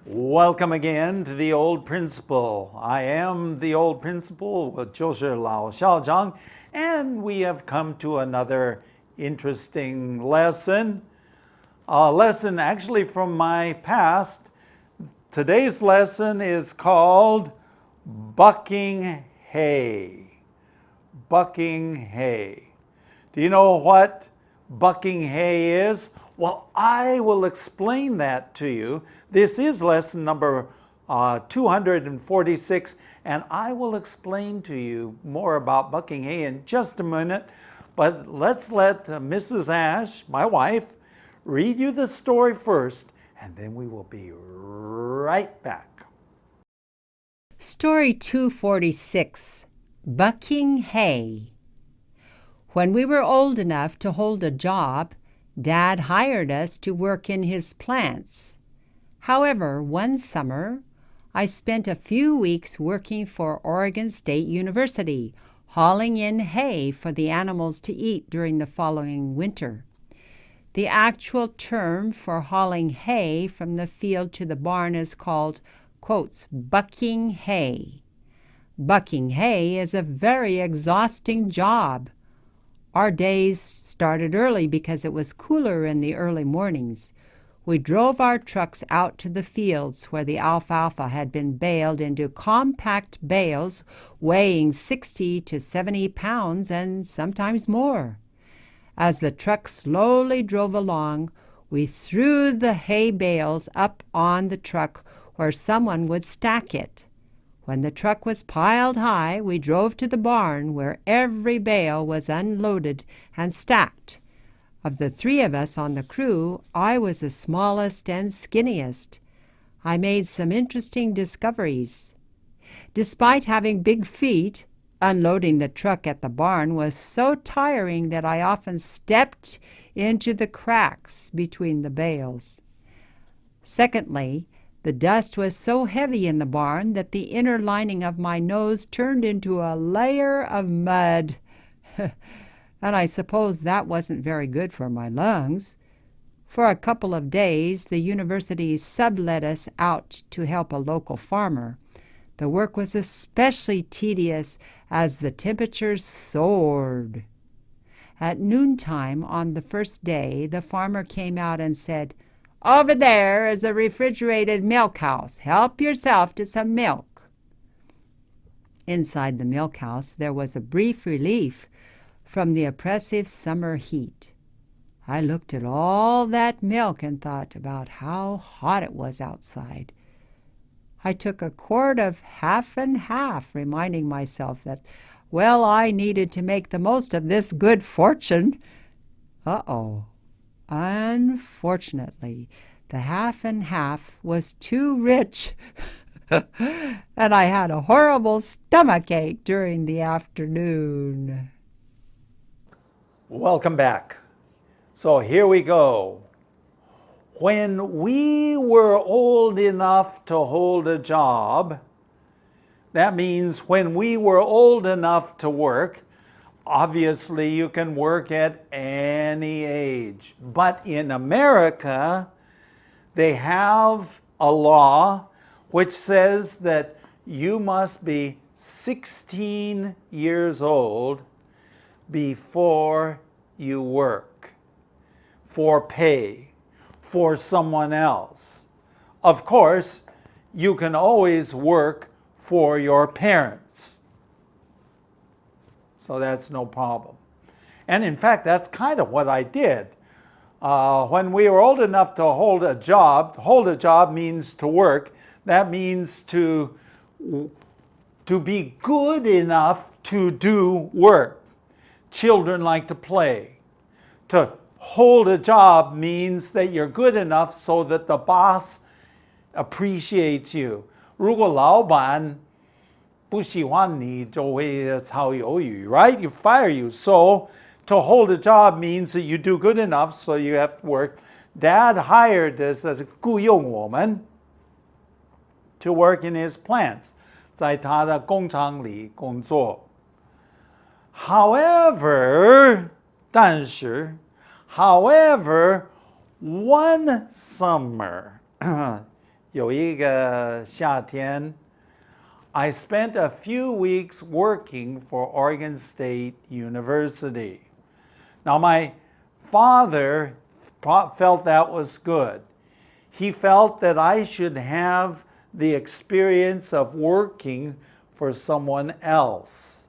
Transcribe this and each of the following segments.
Welcome again to the Old Principal. I am the Old Principal, 就是老校长, and we have come to another interesting lesson. A lesson actually from my past. Today's lesson is called bucking hay. Bucking hay. Do you know what bucking hay is? Well, I will explain that to you. This is lesson number 246, and I will explain to you more about bucking hay in just a minute. But let's let Mrs. Ash, my wife, read you the story first, and then we will be right back. Story 246, Bucking Hay. When we were old enough to hold a job, Dad hired us to work in his plants. However, one summer, I spent a few weeks working for Oregon State University, hauling in hay for the animals to eat during the following winter. The actual term for hauling hay from the field to the barn is called, quotes, bucking hay. Bucking hay is a very exhausting job. Our days started early because it was cooler in the early mornings. We drove our trucks out to the fields where the alfalfa had been baled into compact bales weighing 60 to 70 pounds and sometimes more. As the truck slowly drove along, we threw the hay bales up on the truck where someone would stack it. When the truck was piled high, we drove to the barn where every bale was unloaded and stacked. Of the three of us on the crew, I was the smallest and skinniest. I made some interesting discoveries. Despite having big feet, unloading the truck at the barn was so tiring that I often stepped into the cracks between the bales. Secondly, the dust was so heavy in the barn that the inner lining of my nose turned into a layer of mud. And I suppose that wasn't very good for my lungs. For a couple of days, the university sublet us out to help a local farmer. The work was especially tedious as the temperatures soared. At noontime on the first day, the farmer came out and said, "Over there is a refrigerated milk house. Help yourself to some milk." Inside the milk house, there was a brief relief from the oppressive summer heat. I looked at all that milk and thought about how hot it was outside. I took a quart of half and half, reminding myself that, well, I needed to make the most of this good fortune. Uh-oh. Unfortunately, the half and half was too rich, and I had a horrible stomachache during the afternoon. Welcome back. So here we go. When we were old enough to hold a job, that means when we were old enough to work. Obviously, you can work at any age. But in America, they have a law which says that you must be 16 years old before you work for pay for someone else. Of course, you can always work for your parents. So that's no problem. And in fact, that's kind of what I did. When we were old enough to hold a job means to work. That means to be good enough to do work. Children like to play. To hold a job means that you're good enough so that the boss appreciates you. 如果老板不喜欢你就会炒鱿鱼, right? You fire you. So to hold a job means that you do good enough, so you have to work. Dad hired us as 雇佣我们 to work in his plants, 在他的工厂里工作. However, 但是 however, one summer 有一个夏天 I spent a few weeks working for Oregon State University. Now, my father felt that was good. He felt that I should have the experience of working for someone else.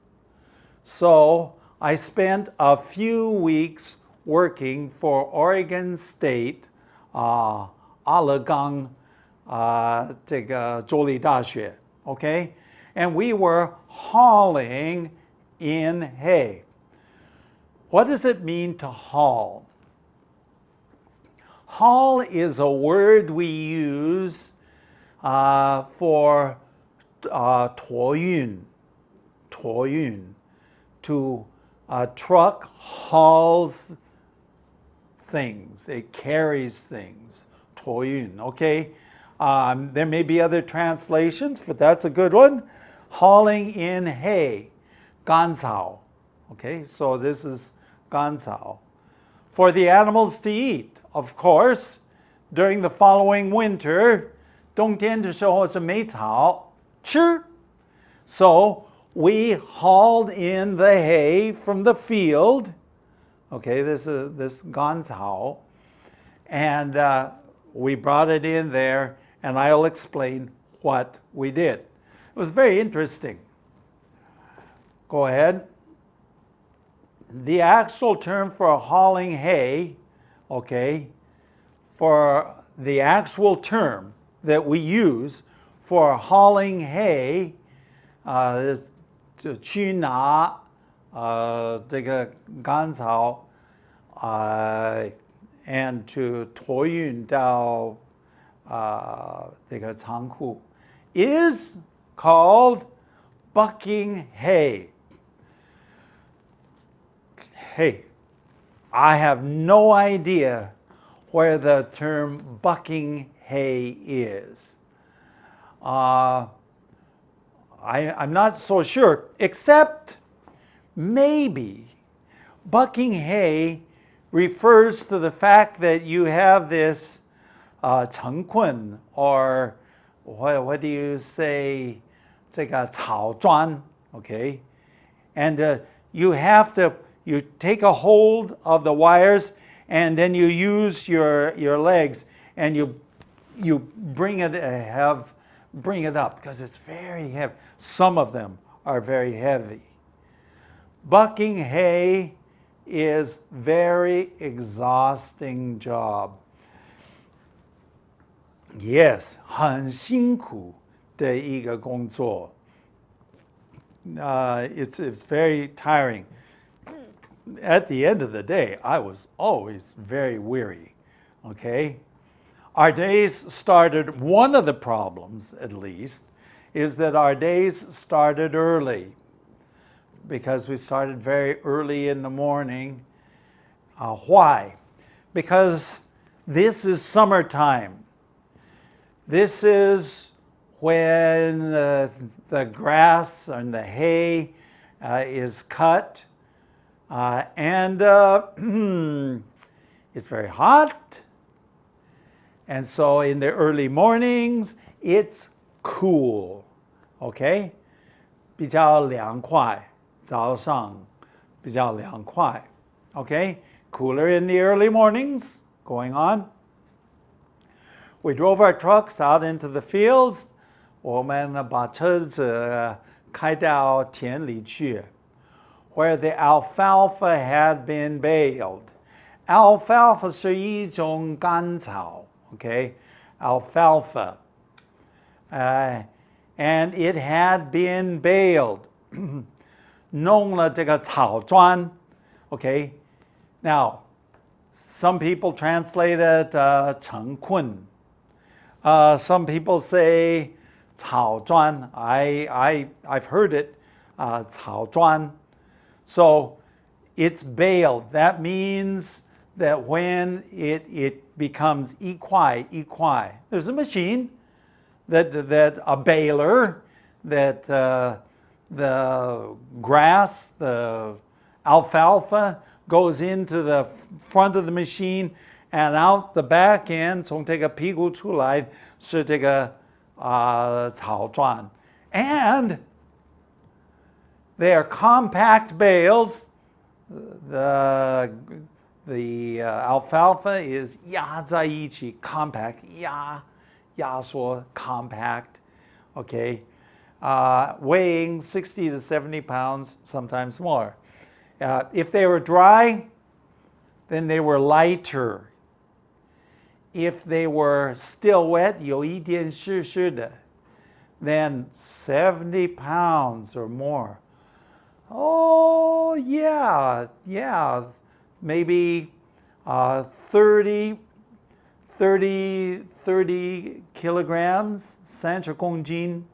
So I spent a few weeks working for Oregon State, 阿勒冈这个州立大学 okay? And we were hauling in hay. What does it mean to haul? Haul is a word we use for 托运, to a truck hauls things, it carries things, 托运, okay? There may be other translations, but that's a good one. Hauling in hay, 干草. Okay, so this is 干草. For the animals to eat, of course, during the following winter, 冬天的时候是没草吃. So we hauled in the hay from the field. Okay, this 干草, and we brought it in there, and I'll explain what we did. It was very interesting. Go ahead. The actual term for hauling hay, okay, for the actual term that we use for hauling hay, 去拿这个干草 and to 托运到这个仓库 is called bucking hay. Hey, I have no idea where the term bucking hay is. I'm not so sure, except maybe bucking hay refers to the fact that you have this 成捆, or what do you say, 这个草砖, okay? And you take a hold of the wires, and then you use your legs, and you bring it up, because it's very heavy. Some of them are very heavy. Bucking hay is very exhausting job. Yes, 很辛苦的一个工作. It's very tiring. At the end of the day, I was always very weary. Okay? Our days started, one of the problems at least, is that our days started early, because we started very early in the morning. Why? Because this is summertime. This is when the grass and the hay is cut, and it's very hot. And so in the early mornings, it's cool. Okay? 比较凉快，早上比较凉快. Okay? Cooler in the early mornings. Going on. We drove our trucks out into the fields. 我们把车子开到田里去, where the alfalfa had been baled. Alfalfa 是一种干草, okay? Alfalfa. And it had been baled. 弄了这个草砖, okay? Now, some people translate it 成捆. Some people say 草砖. I've heard it 草砖. So it's baled. That means that when it becomes equi. There's a machine that a baler that the grass, the alfalfa goes into the front of the machine, and out the back end 从这个屁股出来是这个草状 and they are compact bales. The alfalfa is 压在一起 compact 压缩 compact, okay, weighing 60 to 70 pounds, sometimes more. If they were dry, then they were lighter. If they were still wet, 有一点湿湿的, then 70 pounds or more. Oh, yeah, maybe 30 kilograms, 30公斤,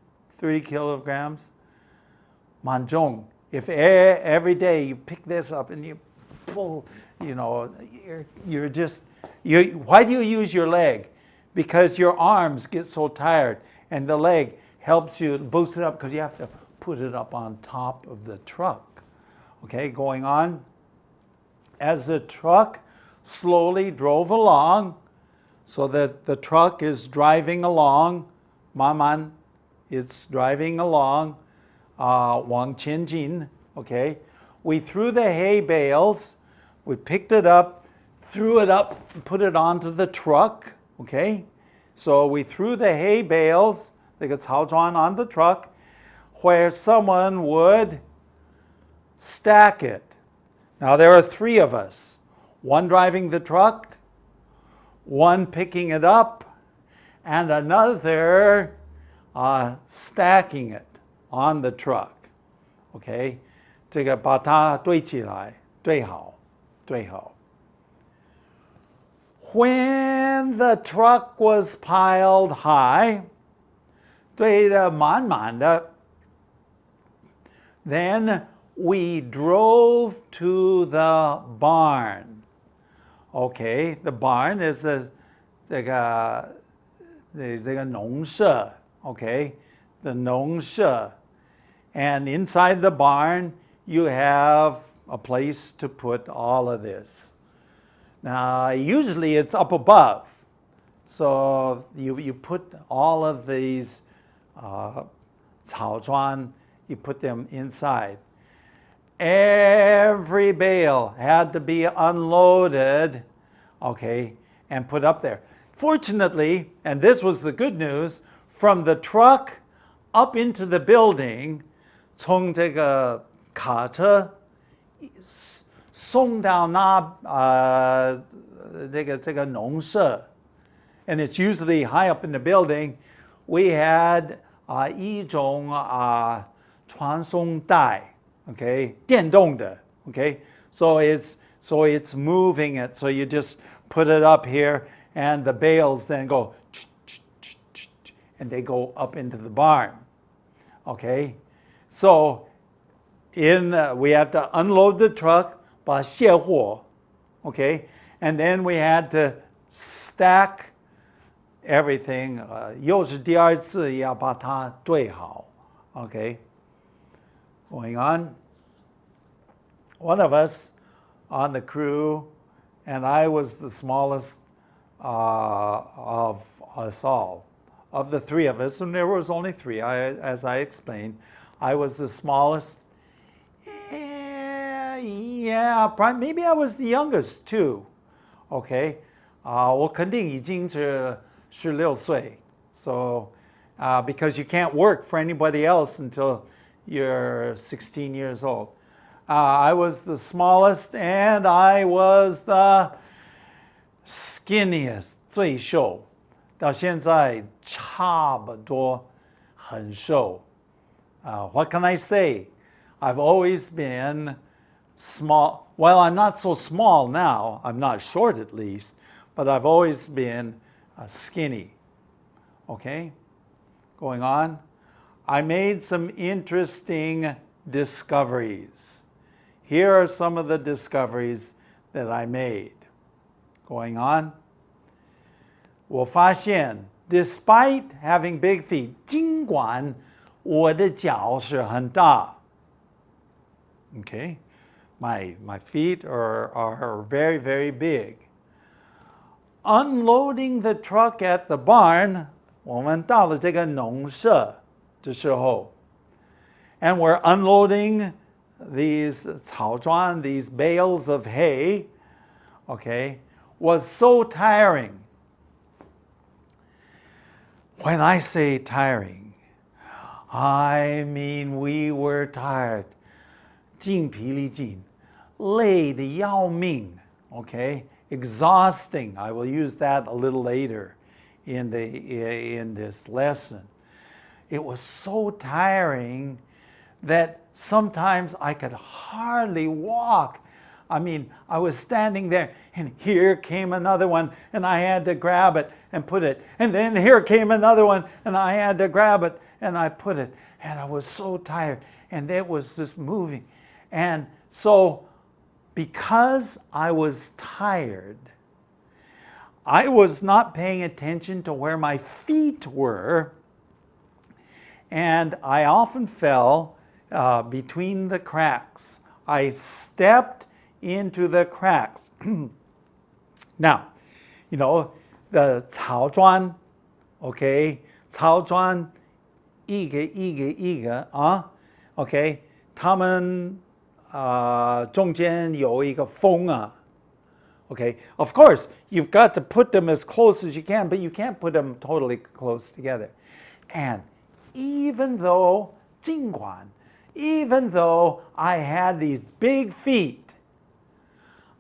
30 kilograms. 蛮重. If every day you pick this up and you pull, you're just, why do you use your leg? Because your arms get so tired, and the leg helps you boost it up because you have to put it up on top of the truck. Okay, going on. As the truck slowly drove along, so that the truck is driving along, 慢慢, it's driving along, 往前进, okay? We threw the hay bales, we picked it up, threw it up, put it onto the truck, okay? So we threw the hay bales, the 草桩 on the truck, where someone would stack it. Now there are 3 of us, one driving the truck, one picking it up, and another stacking it on the truck. Okay? 这个把它堆起来，堆好。 When the truck was piled high, 堆得满满的, then we drove to the barn. Okay, the barn is 这个农舍, okay, the 农舍. And inside the barn, you have a place to put all of this. Now, usually it's up above. So you put all of these 草桩, you put them inside. Every bale had to be unloaded, okay, and put up there. Fortunately, and this was the good news, from the truck up into the building, 从这个卡车送到这个农舍, and it's usually high up in the building. We had 一种传送带, okay, 电动的, okay, so it's moving it. So you just put it up here, and the bales then go, and they go up into the barn, okay. So we had to unload the truck, 把卸货, okay, and then we had to stack everything. 又是第二次要把它堆好, okay. Going on. One of us on the crew, and I was the smallest of us all. Of the 3 of us, and there was only 3, as I explained, I was the smallest. Yeah, maybe I was the youngest too. Okay, 我肯定已经是16岁. So, because you can't work for anybody else until you're 16 years old. I was the smallest, and I was the skinniest, 最瘦. 到现在差不多很瘦. What can I say? I've always been small. Well, I'm not so small now. I'm not short at least, but I've always been skinny. Okay? Going on. I made some interesting discoveries. Here are some of the discoveries that I made. Going on. 我发现 despite having big feet, 尽管我的脚是很大. Okay? My feet are very, very big. unloading the truck at the barn, 我们到了这个农舍的时候 and we're unloading these 草桩, these bales of hay, okay, was so tiring. When I say tiring, I mean we were tired. 筋疲力尽, 累得要命, okay? Exhausting. I will use that a little later in this lesson. It was so tiring that sometimes I could hardly walk. I mean, I was standing there, and here came another one, and I had to grab it and put it. And then here came another one, and I had to grab it and I put it. And I was so tired, and it was just moving. And so, because I was tired, I was not paying attention to where my feet were, and I often fell between the cracks. I stepped into the cracks. Now, you know, the 草砖, okay, 草砖一个一个一个啊 okay, 它们中间有一个缝啊 okay, of course you've got to put them as close as you can, but you can't put them totally close together. And even though 尽管 even though I had these big feet,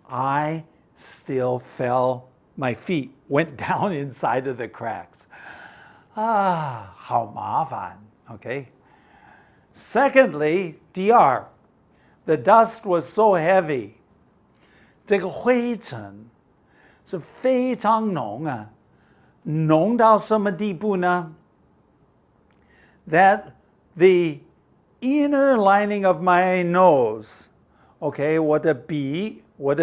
I still fell, my feet went down inside of the cracks. 好麻烦, okay? Secondly, 第二, the dust was so heavy. 这个灰尘是非常浓啊，浓到什么地步呢？ That the inner lining of my nose, okay, 我的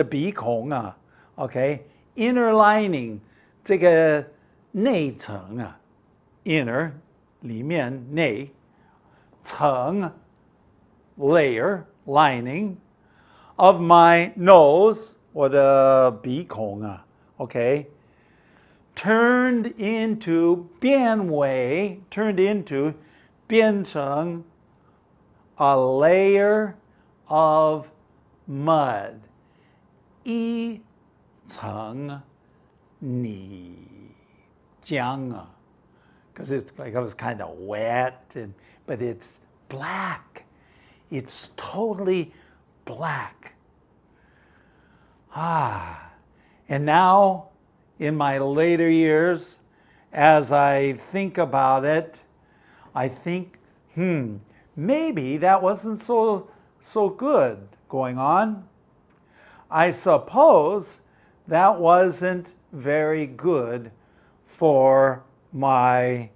鼻孔啊 okay, inner lining, 这个内层啊 inner, 里面内层 layer, lining of my nose, 我的鼻孔啊 okay, turned into 变成 a layer of mud, 一层泥浆啊 because it was kind of wet, but it's black. It's totally black. And now, in my later years, as I think about it, I think, maybe that wasn't so good going on. I suppose that wasn't very good for my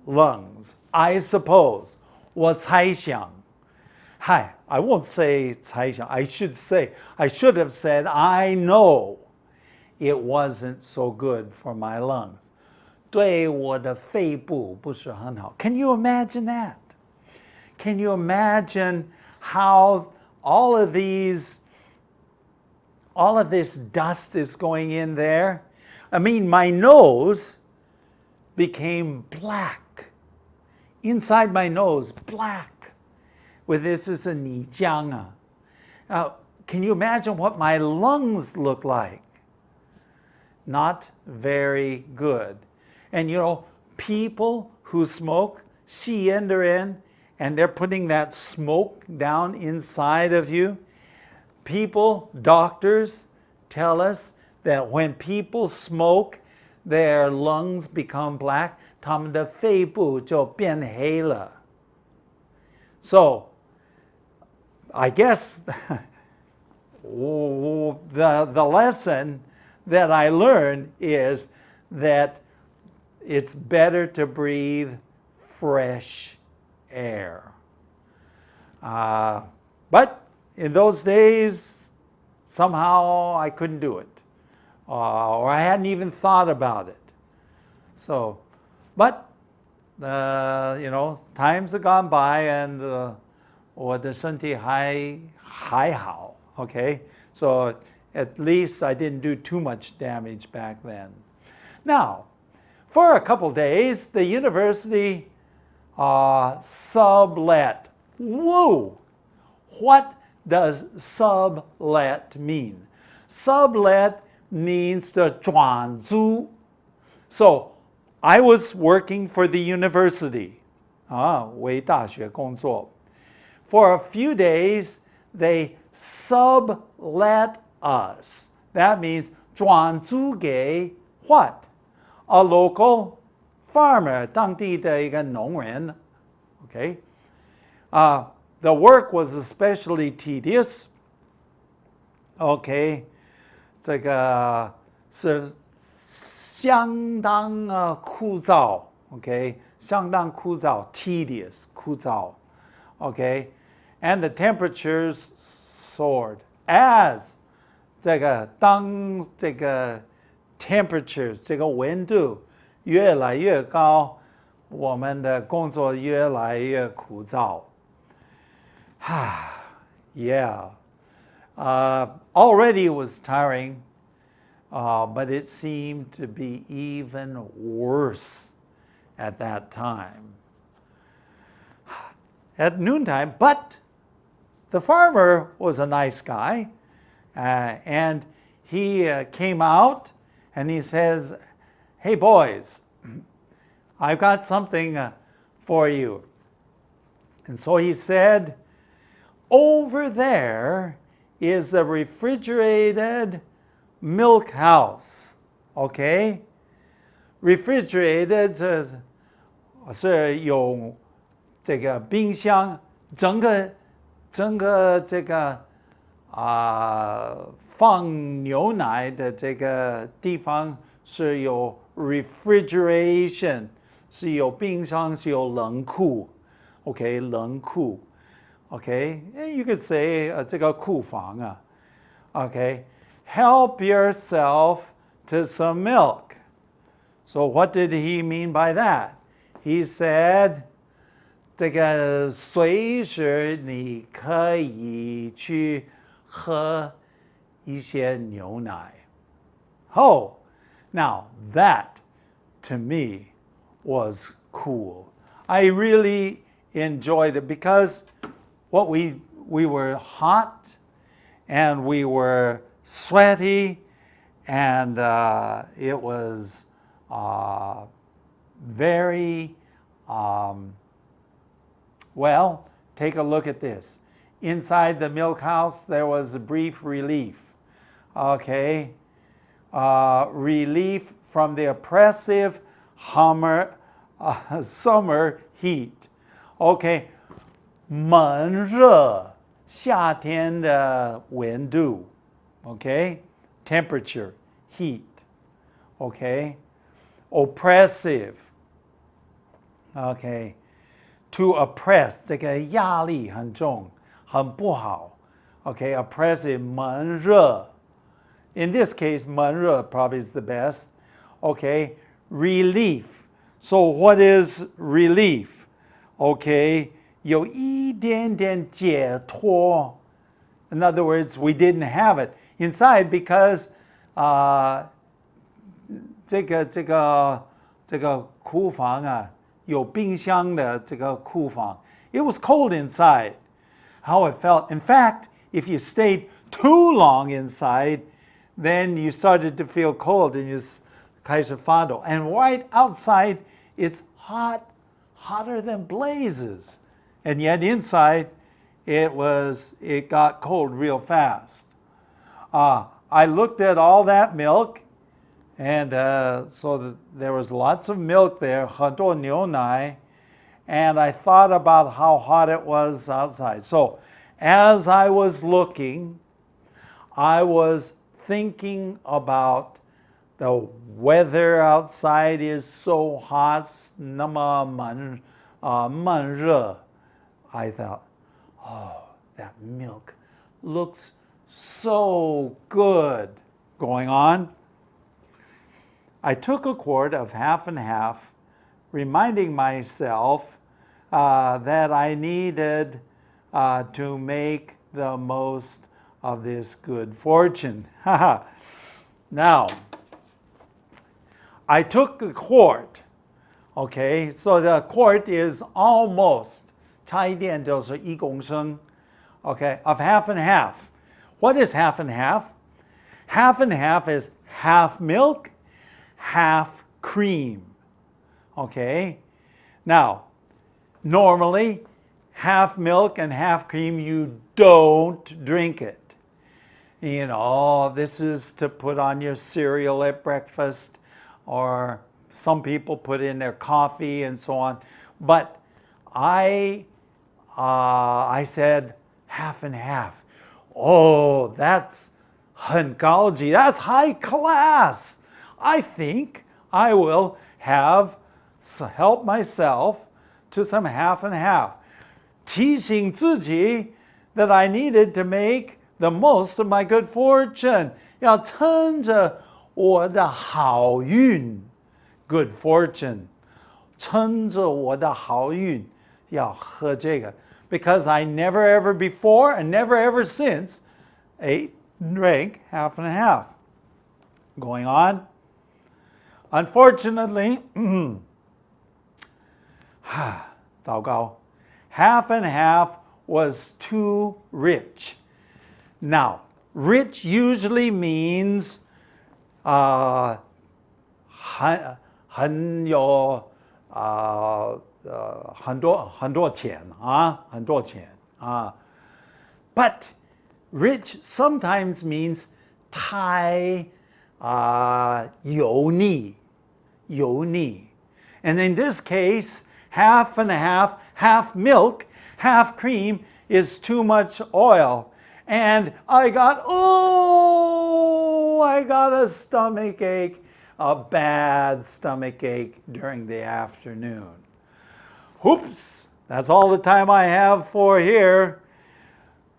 lungs. I suppose. 我猜想. Hi, I won't say 猜想. I should have said, I know it wasn't so good for my lungs. 对我的肺部不是很好. Can you imagine that? Can you imagine how all of this dust is going in there? I mean, my nose became black. Inside my nose, black. With this is a 泥浆啊. Now, can you imagine what my lungs look like? Not very good. And you know, people who smoke, 吸烟的人, and they're putting that smoke down inside of you. People, doctors, tell us that when people smoke, their lungs become black. 他们的肺部就变黑了. So, I guess the lesson that I learned is that it's better to breathe fresh air. But in those days, somehow I couldn't do it. Or I hadn't even thought about it. So, but, you know, times have gone by and 我的身体还好, okay? So at least I didn't do too much damage back then. Now, for a couple days, the university sublet. Whoa! What does sublet mean? Sublet means the 转租. So I was working for the university. 为大学工作. For a few days, they sublet us. That means 转租给 what? A local farmer, 当地的一个农人. Okay? The work was especially tedious. Okay? 这个是相当枯燥. Okay? 相当枯燥, tedious, 枯燥. Okay? And the temperatures soared. As 当这个 temperatures 这个温度越来越高，我们的工作越来越枯燥。Yeah. Already it was tiring, but it seemed to be even worse at that time. At noontime, but the farmer was a nice guy, and he came out and he says, "Hey boys, I've got something for you." And so he said, "Over there is the refrigerated milk house." Okay? Refrigerated 是有这个冰箱，整个这个放牛奶的这个地方是有 refrigeration， 是有冰箱，是有冷库。Okay, 冷库。Okay, you could say 这个库房啊。Okay, help yourself to some milk. So what did he mean by that? He said, 这个随时你可以去喝一些牛奶。Oh, now that to me was cool. I really enjoyed it because what we were hot and we were sweaty and it was very well, take a look at this. Inside the milk house, there was a brief relief. Okay? Relief from the oppressive summer heat. Okay? 闷热，夏天的温度。Okay? Temperature, heat. Okay? Oppressive. Okay? To oppress, 这个压力很重，很不好。Okay, oppressive, 闷热。In this case, 闷热 probably is the best. Okay, relief. So what is relief? Okay, 有一点点解脱。In other words, we didn't have it inside because 这个库房啊。有冰箱的这个库房。It was cold inside. How it felt. In fact, if you stayed too long inside, then you started to feel cold and you 开始发抖. And right outside, it's hot, hotter than blazes. And yet inside, it got cold real fast. I looked at all that milk. And so there was lots of milk there, 很多牛奶, and I thought about how hot it was outside. So as I was looking, I was thinking about the weather outside is so hot, 那么闷热. I thought, oh, that milk looks so good. Going on. I took a quart of half and half, reminding myself that I needed to make the most of this good fortune. Now, I took the quart, okay, so the quart is almost 差一点就是1公升, okay, of half and half. What is half and half? Half and half is half milk, half cream, okay? Now, normally, half milk and half cream, you don't drink it. You know, this is to put on your cereal at breakfast, or some people put in their coffee and so on. But I said half and half. Oh, that's 很高级, that's high class. I think I will help myself to some half and half. 提醒自己 that I needed to make the most of my good fortune. 要趁着我的好运 good fortune. 趁着我的好运要喝这个 because I never ever before and never ever since ate and drank half and half. Going on. Unfortunately, 糟糕, half and half was too rich. Now, rich usually means 很有很多钱啊, 很多钱啊. But rich sometimes means 太油腻. And in this case, half and half milk, half cream is too much oil. And I got a stomach ache, a bad stomach ache during the afternoon. Oops, that's all the time I have for here.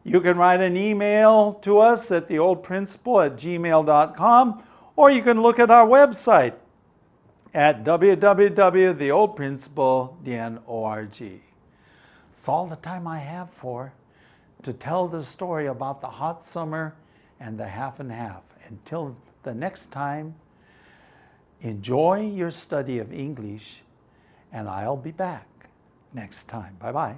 You can write an email to us at theoldprinciple@gmail.com, or you can look at our website at www.theoldprinciple.org. It's all the time I have to tell the story about the hot summer and the half and half. Until the next time, enjoy your study of English, and I'll be back next time. Bye-bye.